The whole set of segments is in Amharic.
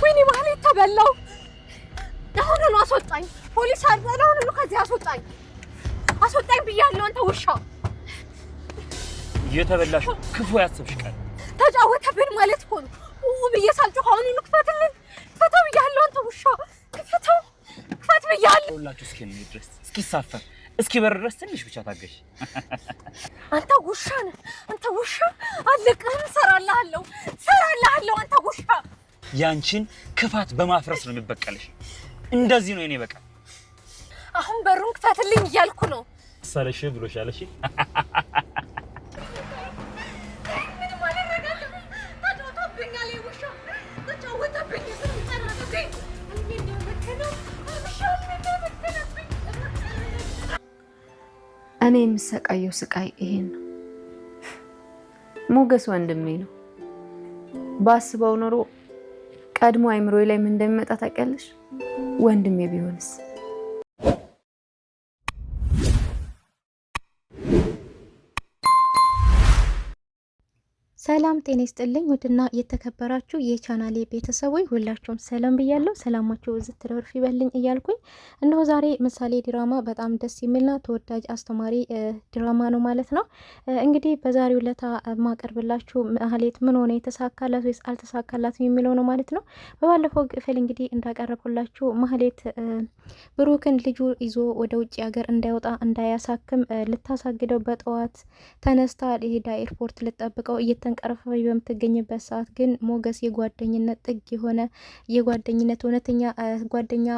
ወይኔ ማለት ተበላው። አሁን ነው አስወጣኝ። ፖሊስ አልበላው ነው ከዚህ አስወጣኝ። አስወጣኝ ብያለሁ አንተ ውሻ። የተበላሽ ክፉ ያስብሽ ቃል ተጫወተብን ማለት እኮ ነው። ብዬ ሳልጮህ አሁን እንክፈትልን። ክፈተው ብያለሁ አንተ ውሻ። ክፈተው ክፈት ብያለሁ። ሁላችሁ እስኪ ነው ድረስ እስኪ ሳፈር እስኪ በር ድረስ ትንሽ ብቻ ታገሽ። አንተ ውሻ ነህ። አንተ ውሻ አለቅህም። ሰራልሃለሁ አንተ ውሻ። ያንቺን ክፋት በማፍረስ ነው የሚበቀልሽ። እንደዚህ ነው እኔ በቃ። አሁን በሩን ክፈትልኝ እያልኩ ነው። ሰለሽ ብሎሻል። እሺ እኔ የምሰቃየው ስቃይ ይሄን ነው። ሞገስ ወንድሜ ነው። ባስበው ኖሮ ቀድሞ አይምሮዬ ላይ ምን እንደሚመጣ ታውቂያለሽ? ወንድሜ ቢሆንስ? ሰላም ጤና ይስጥልኝ። ውድና የተከበራችሁ የቻናሌ ቤተሰቦች ሁላችሁም ሰላም ብያለሁ። ሰላማችሁ እዚህ ትርፍ ይበልኝ እያልኩኝ እነሆ ዛሬ ምሳሌ ድራማ በጣም ደስ የሚልና ተወዳጅ አስተማሪ ድራማ ነው ማለት ነው። እንግዲህ በዛሬው ዕለት ማቀርብላችሁ ማህሌት ምን ሆነ የተሳካላት ወይስ አልተሳካላት የሚለው ነው ማለት ነው። በባለፈው ክፍል እንግዲህ እንዳቀረብኩላችሁ ማህሌት ብሩክን ልጁ ይዞ ወደ ውጭ ሀገር እንዳይወጣ እንዳያሳክም ልታሳግደው በጠዋት ተነስታ ሄዳ ኤርፖርት ልጠብቀው ቀርፈው በምትገኝበት ሰዓት ግን ሞገስ የጓደኝነት ጥግ የሆነ የጓደኝነት እውነተኛ ጓደኛ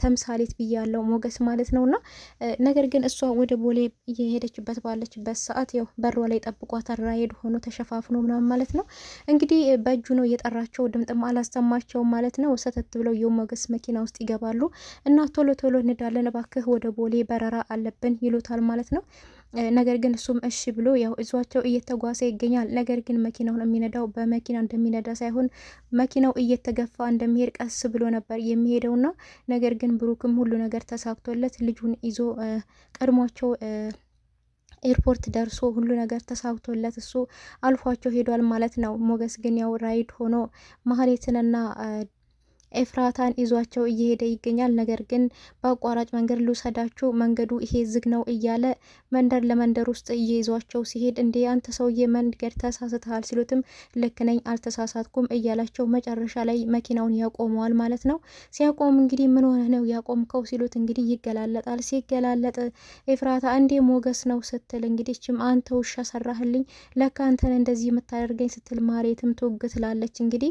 ተምሳሌት ብያለው ሞገስ ማለት ነውና፣ ነገር ግን እሷ ወደ ቦሌ እየሄደችበት ባለችበት ሰዓት ያው በሯ ላይ ጠብቋት ራይድ ሆኖ ተሸፋፍኖ ምናምን ማለት ነው። እንግዲህ በእጁ ነው የጠራቸው፣ ድምጥም አላሰማቸው ማለት ነው። ሰተት ብለው የሞገስ መኪና ውስጥ ይገባሉ እና ቶሎ ቶሎ እንዳለን እባክህ ወደ ቦሌ በረራ አለብን ይሉታል ማለት ነው። ነገር ግን እሱም እሺ ብሎ ያው እዟቸው እየተጓዘ ይገኛል። ነገር ግን መኪናውን የሚነዳው በመኪና እንደሚነዳ ሳይሆን መኪናው እየተገፋ እንደሚሄድ ቀስ ብሎ ነበር የሚሄደውና ነገር ግን ብሩክም ሁሉ ነገር ተሳክቶለት ልጁን ይዞ ቀድሟቸው ኤርፖርት ደርሶ ሁሉ ነገር ተሳክቶለት እሱ አልፏቸው ሄዷል ማለት ነው። ሞገስ ግን ያው ራይድ ሆኖ ማህሌትንና ኤፍራታን ይዟቸው እየሄደ ይገኛል። ነገር ግን በአቋራጭ መንገድ ልውሰዳችሁ መንገዱ ይሄ ዝግ ነው እያለ መንደር ለመንደር ውስጥ እየይዟቸው ሲሄድ እንዴ አንተ ሰውዬ መንገድ ተሳስተሃል ሲሉትም ልክ ነኝ አልተሳሳትኩም እያላቸው መጨረሻ ላይ መኪናውን ያቆመዋል ማለት ነው። ሲያቆም እንግዲህ ምን ሆነ ነው ያቆምከው ሲሉት እንግዲህ ይገላለጣል። ሲገላለጥ ኤፍራታ እንዴ ሞገስ ነው ስትል እንግዲህ ችም አንተ ውሻ ሰራህልኝ ለካ አንተን እንደዚህ የምታደርገኝ ስትል ማሬትም ትውግ ትላለች። እንግዲህ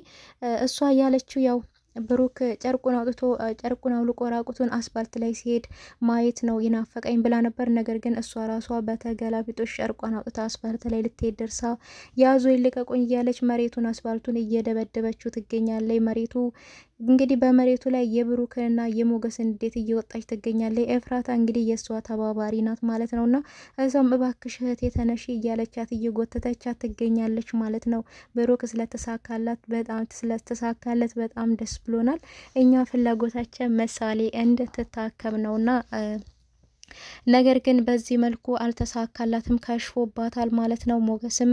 እሷ ያለችው ያው ብሩክ ጨርቁን አውጥቶ ጨርቁን አውልቆ ራቁቱን አስፋልት ላይ ሲሄድ ማየት ነው ይናፈቀኝ ብላ ነበር። ነገር ግን እሷ ራሷ በተገላቢጦሽ ጨርቋን አውጥታ አስፋልት ላይ ልትሄድ ደርሳ ያዙ ይልቀቁኝ እያለች መሬቱን አስፋልቱን እየደበደበችው ትገኛለች። መሬቱ እንግዲህ በመሬቱ ላይ የብሩክንና የሞገስን እንዴት እየወጣች ትገኛለች። ኤፍራታ እንግዲህ የእሷ ተባባሪ ናት ማለት ነውና እዛም እባክሽ እህቴ ተነሺ እያለቻት እየጎተተቻት ትገኛለች ማለት ነው። ብሩክ ስለተሳካለት በጣም ደስ ብሎናል። እኛ ፍላጎታችን ምሳሌ እንድትታከም ነውና ነገር ግን በዚህ መልኩ አልተሳካላትም፣ ከሽፎባታል ማለት ነው። ሞገስም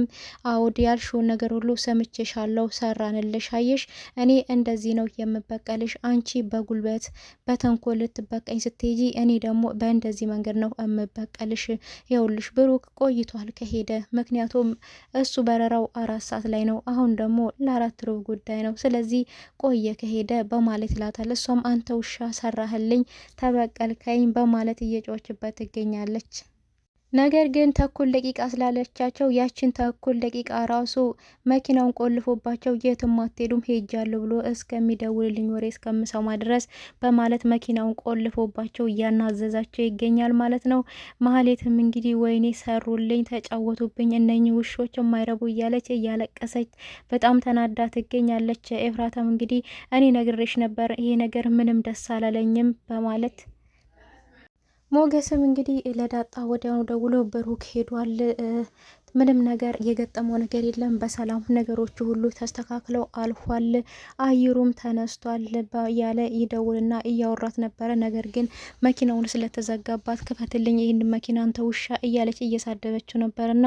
አውድ ያልሽውን ነገር ሁሉ ሰምቼሻለሁ፣ ሰራንልሽ። አየሽ እኔ እንደዚህ ነው የምበቀልሽ። አንቺ በጉልበት በተንኮል ልትበቀኝ ስትሄጂ፣ እኔ ደግሞ በእንደዚህ መንገድ ነው የምበቀልሽ። ይኸውልሽ ብሩክ ቆይቷል ከሄደ፣ ምክንያቱም እሱ በረራው 4 ሰዓት ላይ ነው፣ አሁን ደግሞ ለ4 ጉዳይ ነው። ስለዚህ ቆየ ከሄደ በማለት ይላታል። እሷም አንተ ውሻ ሰራህልኝ፣ ተበቀልከኝ በማለት እየጮች በት ትገኛለች። ነገር ግን ተኩል ደቂቃ ስላለቻቸው ያችን ተኩል ደቂቃ ራሱ መኪናውን ቆልፎባቸው የትም አትሄዱም ሄጃለሁ ብሎ እስከሚደውልልኝ ወሬ እስከምሰማ ድረስ በማለት መኪናውን ቆልፎባቸው እያናዘዛቸው ይገኛል ማለት ነው። ማህሌትም እንግዲህ ወይኔ ሰሩልኝ፣ ተጫወቱብኝ እነኚህ ውሾች የማይረቡ እያለች እያለቀሰች በጣም ተናዳ ትገኛለች። ኤፍራታም እንግዲህ እኔ ነግሬሽ ነበር ይሄ ነገር ምንም ደስ አላለኝም በማለት ሞገስም እንግዲህ ለዳጣ ወዲያው ደውሎ ብሩክ ሄዷል ምንም ነገር የገጠመው ነገር የለም። በሰላም ነገሮቹ ሁሉ ተስተካክለው አልፏል። አየሩም ተነስቷል ያለ ይደውልና እያወራት ነበረ። ነገር ግን መኪናውን ስለተዘጋባት ክፈትልኝ ይህን መኪና አንተ ውሻ እያለች እየሳደበችው ነበርና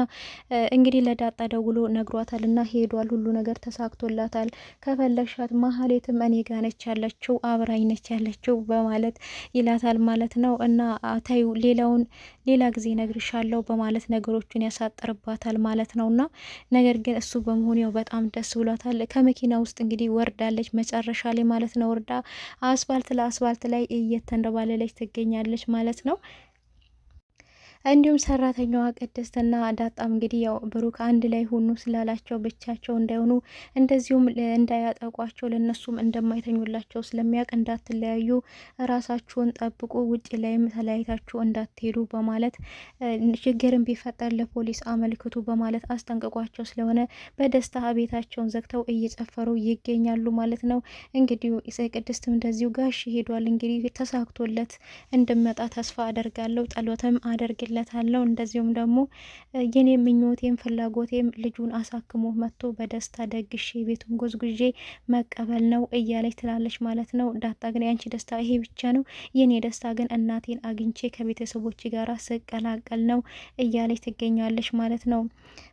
እንግዲህ ለዳጣ ደውሎ ነግሯታልና ሄዷል። ሁሉ ነገር ተሳክቶላታል። ከፈለሻት ማህሌትም እኔ ጋ ነች ያለችው አብራኝ ነች ያለችው በማለት ይላታል ማለት ነው። እና ታዩ ሌላ ጊዜ ነግርሻለሁ በማለት ነገሮቹን ያሳጥርባታል ማለት ነውና ነገር ግን እሱ በመሆኑ ያው በጣም ደስ ብሏታል። ከመኪና ውስጥ እንግዲህ ወርዳለች መጨረሻ ላይ ማለት ነው። ወርዳ አስፋልት ላይ እየተንደባለለች ትገኛለች ማለት ነው። እንዲሁም ሰራተኛዋ ቅድስትና ዳጣም እንግዲህ ያው ብሩክ አንድ ላይ ሆኑ ስላላቸው ብቻቸው እንዳይሆኑ እንደዚሁም እንዳያጠቋቸው ለነሱም እንደማይተኙላቸው ስለሚያውቅ እንዳትለያዩ ራሳችሁን ጠብቁ፣ ውጭ ላይም ተለያይታችሁ እንዳትሄዱ በማለት ችግርን ቢፈጠር ለፖሊስ አመልክቱ በማለት አስጠንቅቋቸው ስለሆነ በደስታ ቤታቸውን ዘግተው እየጨፈሩ ይገኛሉ ማለት ነው። እንግዲህ ቅድስትም እንደዚሁ ጋሽ ሄዷል እንግዲህ ተሳክቶለት እንደመጣ ተስፋ አደርጋለሁ፣ ጸሎትም አደርግ ለታለው እንደዚሁም ደግሞ የኔ ምኞቴም ፍላጎቴም ልጁን አሳክሞ መጥቶ በደስታ ደግሼ ቤቱን ጎዝጉዤ መቀበል ነው እያለች ትላለች ማለት ነው። ዳጣ ግን ያንቺ ደስታ ይሄ ብቻ ነው፣ የኔ ደስታ ግን እናቴን አግኝቼ ከቤተሰቦች ጋር ስቀላቀል ነው እያለች ትገኛለች ማለት ነው።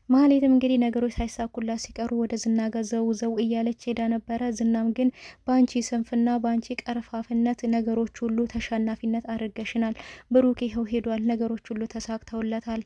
ማህሌትም እንግዲህ ነገሮች ሳይሳኩላት ሲቀሩ ወደ ዝና ጋር ዘው እያለች ሄዳ ነበረ። ዝናም ግን በአንቺ ስንፍና በአንቺ ቀርፋፍነት ነገሮች ሁሉ ተሸናፊነት አድርገሽናል፣ ብሩክ ይኸው ሄዷል፣ ነገሮች ሁሉ ተሳክተውለታል፣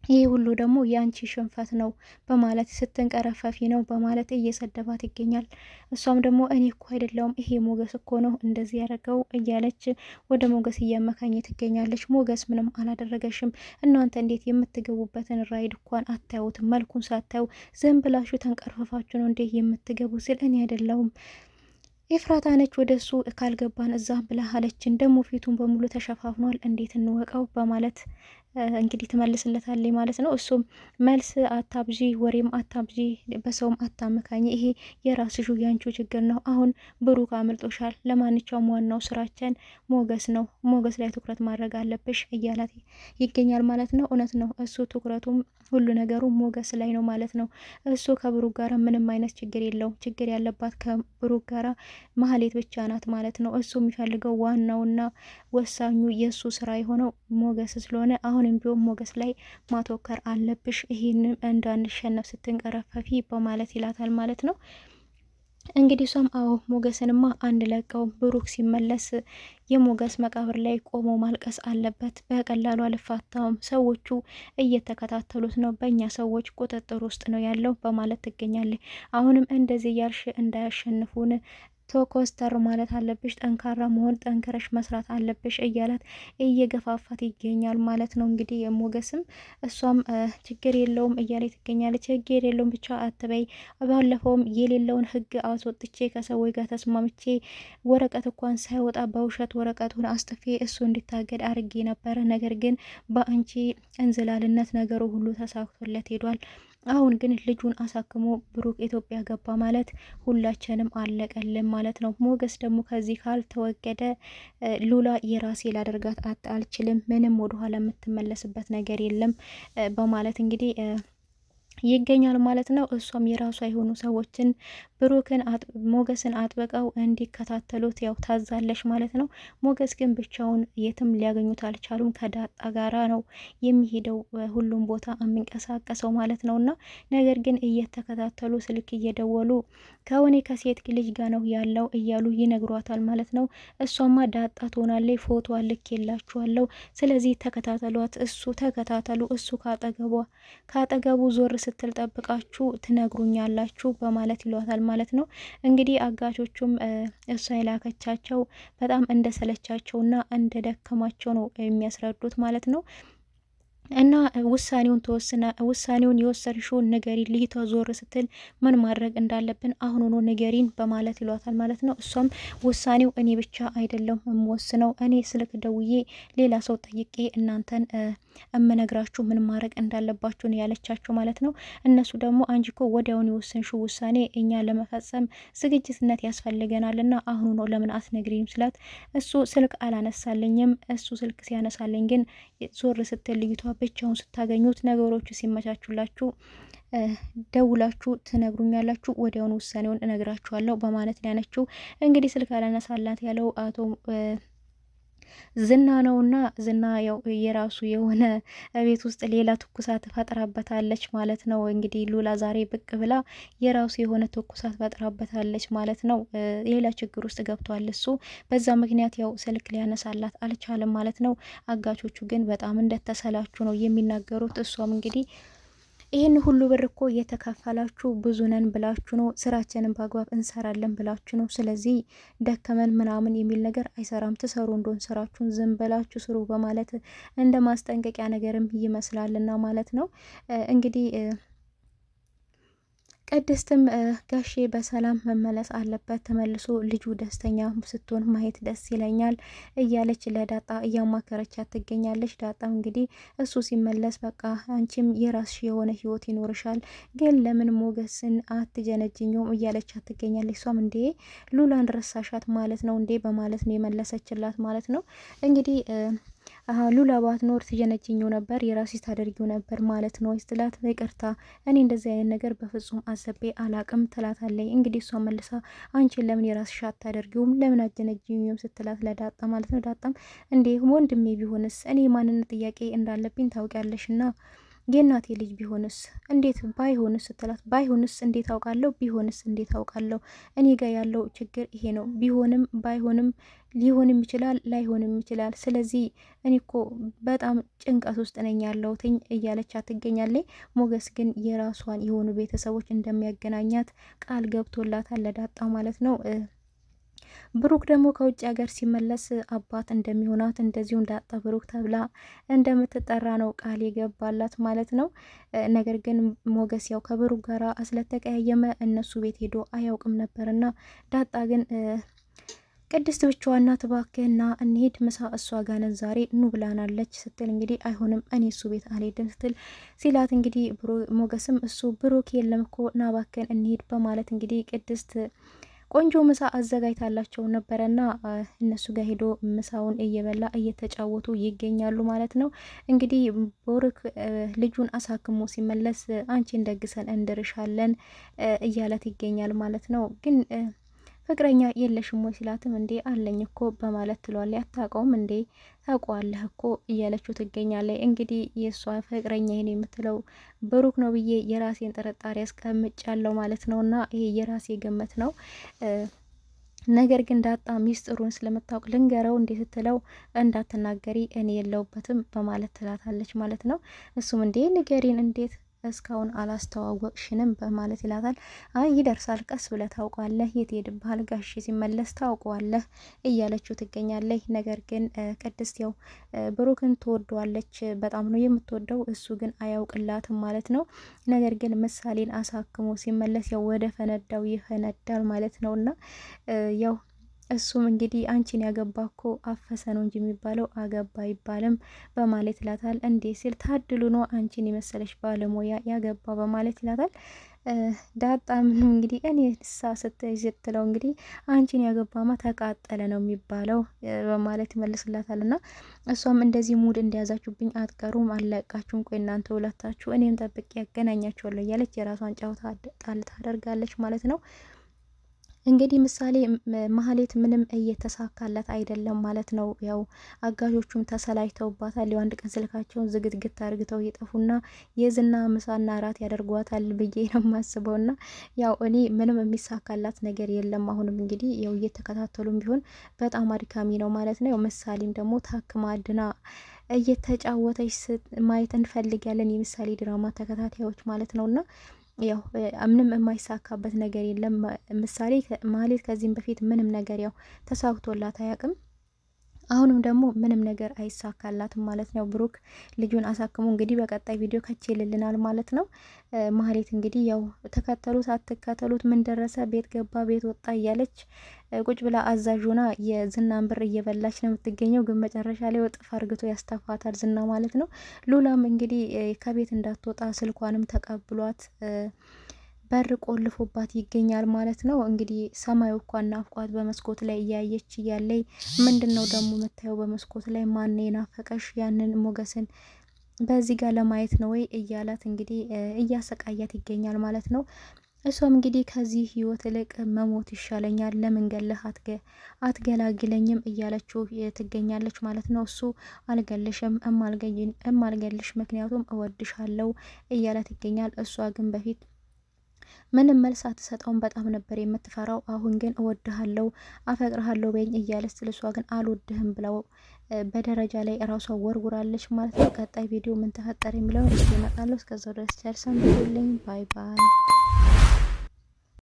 ይህ ሁሉ ደግሞ የአንቺ ሽንፈት ነው በማለት ስትንቀረፈፊ ነው በማለት እየሰደባት ይገኛል። እሷም ደግሞ እኔ እኮ አይደለውም ይሄ ሞገስ እኮ ነው እንደዚህ ያደረገው እያለች ወደ ሞገስ እያመካኝ ትገኛለች። ሞገስ ምንም አላደረገሽም፣ እናንተ እንዴት የምትገቡበትን ራይድ እንኳን አታዩትም፣ መልኩን ሳታዩ ዝም ብላችሁ ተንቀርፈፋችሁ ነው እንዴ የምትገቡ ሲል እኔ አይደለውም ኤፍራታ ነች ወደ እሱ ካልገባን እዛ ብላ አለችን። ደግሞ ፊቱን በሙሉ ተሸፋፍኗል እንዴት እንወቀው በማለት እንግዲህ ትመልስለታለች ማለት ነው። እሱም መልስ አታብዢ፣ ወሬም አታብዢ፣ በሰውም አታመካኝ፣ ይሄ የራስሹ ያንቹ ችግር ነው። አሁን ብሩክ አምልጦሻል። ለማንኛውም ዋናው ስራችን ሞገስ ነው፣ ሞገስ ላይ ትኩረት ማድረግ አለብሽ እያላት ይገኛል ማለት ነው። እውነት ነው። እሱ ትኩረቱም ሁሉ ነገሩ ሞገስ ላይ ነው ማለት ነው። እሱ ከብሩክ ጋራ ምንም አይነት ችግር የለውም። ችግር ያለባት ከብሩክ ጋራ ማህሌት ብቻ ናት ማለት ነው። እሱ የሚፈልገው ዋናውና ወሳኙ የእሱ ስራ የሆነው ሞገስ ስለሆነ አሁንም ቢሆን ሞገስ ላይ ማተኮር አለብሽ፣ ይህንም እንዳንሸነፍ ስትንቀረፈፊ በማለት ይላታል ማለት ነው። እንግዲህ እሷም አዎ ሞገስንማ አንድ ለቀው ብሩክ ሲመለስ የሞገስ መቃብር ላይ ቆሞ ማልቀስ አለበት፣ በቀላሉ አልፋታውም፣ ሰዎቹ እየተከታተሉት ነው፣ በእኛ ሰዎች ቁጥጥር ውስጥ ነው ያለው በማለት ትገኛለች። አሁንም እንደዚህ ያልሽ እንዳያሸንፉን ኮስተር ማለት አለብሽ፣ ጠንካራ መሆን ጠንክረሽ መስራት አለብሽ እያላት እየገፋፋት ይገኛል ማለት ነው። እንግዲህ የሞገስም እሷም ችግር የለውም እያለች ትገኛለች። ችግር የለውም ብቻ አትበይ፣ ባለፈውም የሌለውን ሕግ አስወጥቼ ከሰዎች ጋር ተስማምቼ ወረቀት እንኳን ሳይወጣ በውሸት ወረቀቱን አስጥፌ እሱ እንዲታገድ አድርጌ ነበረ። ነገር ግን በአንቺ እንዝላልነት ነገሩ ሁሉ ተሳክቶለት ሄዷል። አሁን ግን ልጁን አሳክሞ ብሩክ ኢትዮጵያ ገባ ማለት ሁላችንም አለቀልን ማለት ነው። ሞገስ ደግሞ ከዚህ ካልተወገደ ሉላ የራሴ ላደርጋት አልችልም፣ ምንም ወደኋላ የምትመለስበት ነገር የለም በማለት እንግዲህ ይገኛል ማለት ነው። እሷም የራሷ የሆኑ ሰዎችን ብሩክን ሞገስን አጥብቀው እንዲከታተሉት ያው ታዛለች ማለት ነው። ሞገስ ግን ብቻውን የትም ሊያገኙት አልቻሉም። ከዳጣ ጋራ ነው የሚሄደው ሁሉም ቦታ የሚንቀሳቀሰው ማለት ነው። እና ነገር ግን እየተከታተሉ ስልክ እየደወሉ ከሆነ ከሴት ልጅ ጋር ነው ያለው እያሉ ይነግሯታል ማለት ነው። እሷማ ዳጣ ትሆናለች፣ ፎቶ ልኬላችኋለሁ፣ ስለዚህ ተከታተሏት፣ እሱ ተከታተሉ፣ እሱ ካጠገቡ ዞር ስትል ጠብቃችሁ ትነግሩኛላችሁ በማለት ይሏታል ማለት ነው። እንግዲህ አጋቾቹም እሷ የላከቻቸው በጣም እንደሰለቻቸውና እንደደከማቸው ነው የሚያስረዱት ማለት ነው። እና ውሳኔውን የወሰንሽውን ንገሪ፣ ልይቷ ዞር ስትል ምን ማድረግ እንዳለብን አሁኑኑ ንገሪን በማለት ይሏታል ማለት ነው። እሷም ውሳኔው እኔ ብቻ አይደለም የምወስነው፣ እኔ ስልክ ደውዬ ሌላ ሰው ጠይቄ እናንተን እምነግራችሁ ምን ማድረግ እንዳለባችሁ ነው ያለቻችሁ ማለት ነው። እነሱ ደግሞ አንቺ እኮ ወዲያውን የወሰንሽው ውሳኔ እኛ ለመፈጸም ዝግጅትነት ያስፈልገናል እና አሁኑ ነው ለምን አትነግሪም ስላት እሱ ስልክ አላነሳልኝም፣ እሱ ስልክ ሲያነሳልኝ ግን ዞር ስትል ልይቷ ብቻውን ስታገኙት ነገሮቹ ሲመቻቹላችሁ ደውላችሁ ትነግሩኛላችሁ፣ ወዲያውኑ ውሳኔውን እነግራችኋለሁ በማለት ያነችው። እንግዲህ ስልክ አላነሳላት ያለው አቶ ዝና ነውና ዝና ያው የራሱ የሆነ ቤት ውስጥ ሌላ ትኩሳት ፈጥራበታለች ማለት ነው። እንግዲህ ሉላ ዛሬ ብቅ ብላ የራሱ የሆነ ትኩሳት ፈጥራበታለች ማለት ነው። ሌላ ችግር ውስጥ ገብቷል እሱ። በዛ ምክንያት ያው ስልክ ሊያነሳላት አልቻለም ማለት ነው። አጋቾቹ ግን በጣም እንደተሰላችሁ ነው የሚናገሩት። እሷም እንግዲህ ይህን ሁሉ ብር እኮ እየተከፈላችሁ ብዙ ነን ብላችሁ ነው፣ ስራችንን በአግባብ እንሰራለን ብላችሁ ነው። ስለዚህ ደከመን ምናምን የሚል ነገር አይሰራም። ትሰሩ እንደሆን ስራችሁን ዝም ብላችሁ ስሩ በማለት እንደ ማስጠንቀቂያ ነገርም ይመስላልና ማለት ነው እንግዲህ ቅድስትም ጋሼ በሰላም መመለስ አለበት፣ ተመልሶ ልጁ ደስተኛ ስትሆን ማየት ደስ ይለኛል እያለች ለዳጣ እያማከረቻት ትገኛለች። ዳጣም እንግዲህ እሱ ሲመለስ በቃ አንቺም የራስሽ የሆነ ህይወት ይኖርሻል፣ ግን ለምን ሞገስን አትጀነጅኘውም እያለቻት ትገኛለች። እሷም እንዴ ሉላን ረሳሻት ማለት ነው እንዴ በማለት ነው የመለሰችላት ማለት ነው እንግዲህ ሉላ ባትኖር ትጀነጅኝው ነበር፣ የራስሽ ታደርጊው ነበር ማለት ነው ስትላት፣ ይቅርታ እኔ እንደዚህ አይነት ነገር በፍጹም አሰቤ አላቅም ትላታለች። እንግዲህ እሷ መልሳ አንቺን ለምን የራስሽ አታደርጊውም ለምን አጀነጅኝውም ስትላት ለዳጣ ማለት ነው። ዳጣም እንዴ ወንድሜ ቢሆንስ እኔ ማንነት ጥያቄ እንዳለብኝ ታውቂያለሽና የእናቴ ልጅ ቢሆንስ እንዴት ባይሆንስ ስትላት፣ ባይሆንስ እንዴት አውቃለሁ፣ ቢሆንስ እንዴት አውቃለሁ፣ እኔ ጋር ያለው ችግር ይሄ ነው። ቢሆንም ባይሆንም ሊሆንም ይችላል ላይሆንም ይችላል። ስለዚህ እኔ እኮ በጣም ጭንቀት ውስጥ ነኝ ያለሁትኝ እያለች ትገኛለች። ሞገስ ግን የራሷን የሆኑ ቤተሰቦች እንደሚያገናኛት ቃል ገብቶላታል ለዳጣ ማለት ነው። ብሩክ ደግሞ ከውጭ ሀገር ሲመለስ አባት እንደሚሆናት እንደዚሁም ዳጣ ብሩክ ተብላ እንደምትጠራ ነው ቃል የገባላት ማለት ነው። ነገር ግን ሞገስ ያው ከብሩክ ጋር ስለተቀያየመ እነሱ ቤት ሄዶ አያውቅም ነበርና ዳጣ ግን ቅድስት ብቻዋን ናት። እባክህና እንሂድ ምሳ እሷ ጋር ነን ዛሬ ኑ ብላናለች ስትል እንግዲህ አይሆንም እኔ እሱ ቤት አልሄድም ስትል ሲላት እንግዲህ ሞገስም እሱ ብሩክ የለም እኮ ና እባክህን እንሂድ በማለት እንግዲህ ቅድስት ቆንጆ ምሳ አዘጋጅታላቸው ነበረና እነሱ ጋር ሄዶ ምሳውን እየበላ እየተጫወቱ ይገኛሉ ማለት ነው። እንግዲህ ብሩክ ልጁን አሳክሞ ሲመለስ አንቺን ደግሰን እንድርሻለን እያለት ይገኛል ማለት ነው። ግን ፍቅረኛ የለሽም ወይ ሲላትም እንዴ አለኝ እኮ በማለት ትሏል። አታውቀውም እንዴ ታውቀዋለህ እኮ እያለችው ትገኛለች። እንግዲህ የእሷ ፍቅረኛ ይሄን የምትለው ብሩክ ነው ብዬ የራሴን ጥርጣሬ አስቀምጫለሁ ማለት ነው። እና ይሄ የራሴ ግምት ነው። ነገር ግን ዳጣ ሚስጥሩን ስለምታውቅ ልንገረው እንዴ ስትለው እንዳትናገሪ እኔ የለውበትም በማለት ትላታለች ማለት ነው። እሱም እንዴ ንገሪን እንዴት እስካሁን አላስተዋወቅሽንም በማለት ይላታል። አይ ይደርሳል፣ ቀስ ብለህ ታውቀዋለህ፣ የት ሄድብሃል ጋሽ ሲመለስ ታውቀዋለህ እያለችው ትገኛለች። ነገር ግን ቅድስት ያው ብሩክን ትወደዋለች፣ በጣም ነው የምትወደው፣ እሱ ግን አያውቅላትም ማለት ነው። ነገር ግን ምሳሌን አሳክሞ ሲመለስ ያው ወደ ፈነዳው ይፈነዳል ማለት ነው እና ያው እሱም እንግዲህ አንቺን ያገባ እኮ አፈሰ ነው እንጂ የሚባለው አገባ አይባልም በማለት ይላታል። እንዴ ሲል ታድሉ ነው አንቺን የመሰለሽ ባለሙያ ያገባ በማለት ይላታል። ዳጣ ምንም እንግዲህ እኔ ሳ ስትለው እንግዲህ አንቺን ያገባማ ተቃጠለ ነው የሚባለው በማለት ይመልስላታል። እና እሷም እንደዚህ ሙድ እንደያዛችሁብኝ አትቀሩም፣ አለቃችሁም፣ ቆይ እናንተ ሁለታችሁ እኔም ጠብቄ ያገናኛችኋለሁ እያለች የራሷን ጨዋታ ጣል ታደርጋለች ማለት ነው። እንግዲህ ምሳሌ ማህሌት ምንም እየተሳካላት አይደለም ማለት ነው። ያው አጋዦቹም ተሰላጅተውባታል። አንድ ቀን ስልካቸውን ዝግትግት አድርገው ይጠፉና የዝና ምሳና እራት ያደርጓታል ብዬ ነው የማስበው። ና ያው እኔ ምንም የሚሳካላት ነገር የለም። አሁንም እንግዲህ ያው እየተከታተሉም ቢሆን በጣም አድካሚ ነው ማለት ነው። ያው ምሳሌም ደግሞ ታክማ ድና እየተጫወተች ማየት እንፈልጋለን የምሳሌ ድራማ ተከታታዮች ማለት ነውና ያው ምንም የማይሳካበት ነገር የለም። ምሳሌ ማህሌት ከዚህም በፊት ምንም ነገር ያው ተሳክቶላት አያውቅም። አሁንም ደግሞ ምንም ነገር አይሳካላትም ማለት ነው። ብሩክ ልጁን አሳክሞ እንግዲህ በቀጣይ ቪዲዮ ከችልልናል ማለት ነው። ማህሌት እንግዲህ ያው ተከተሉት አትከተሉት ምን ደረሰ፣ ቤት ገባ ቤት ወጣ እያለች ቁጭ ብላ አዛዡና የዝናን ብር እየበላች ነው የምትገኘው። ግን መጨረሻ ላይ ወጥፍ አርግቶ ያስተፋታል ዝና ማለት ነው። ሉላም እንግዲህ ከቤት እንዳትወጣ ስልኳንም ተቀብሏት በር ቆልፎባት ይገኛል ማለት ነው። እንግዲህ ሰማዩ እንኳን ናፍቋት በመስኮት ላይ እያየች እያለይ ምንድን ነው ደግሞ የምታየው በመስኮት ላይ ማን ናፈቀሽ? ያንን ሞገስን በዚህ ጋር ለማየት ነው ወይ እያላት እንግዲህ እያሰቃያት ይገኛል ማለት ነው። እሷም እንግዲህ ከዚህ ህይወት ይልቅ መሞት ይሻለኛል፣ ለምን ገለህ አትገላግለኝም እያለችው ትገኛለች ማለት ነው። እሱ አልገልሽም፣ እማልገልሽ ምክንያቱም እወድሻለሁ እያላት ይገኛል። እሷ ግን በፊት ምንም መልስ አትሰጠውም፣ በጣም ነበር የምትፈራው። አሁን ግን እወድሃለሁ፣ አፈቅርሃለሁ በኝ እያለች ስለሷ ግን አልወድህም ብለው በደረጃ ላይ እራሷ ወርውራለች ማለት ነው። ቀጣይ ቪዲዮ ምን ተፈጠረ የሚለውን እዚህ እመጣለሁ። እስከዛው ድረስ ቸር ሰንብቱልኝ። ባይ ባይ።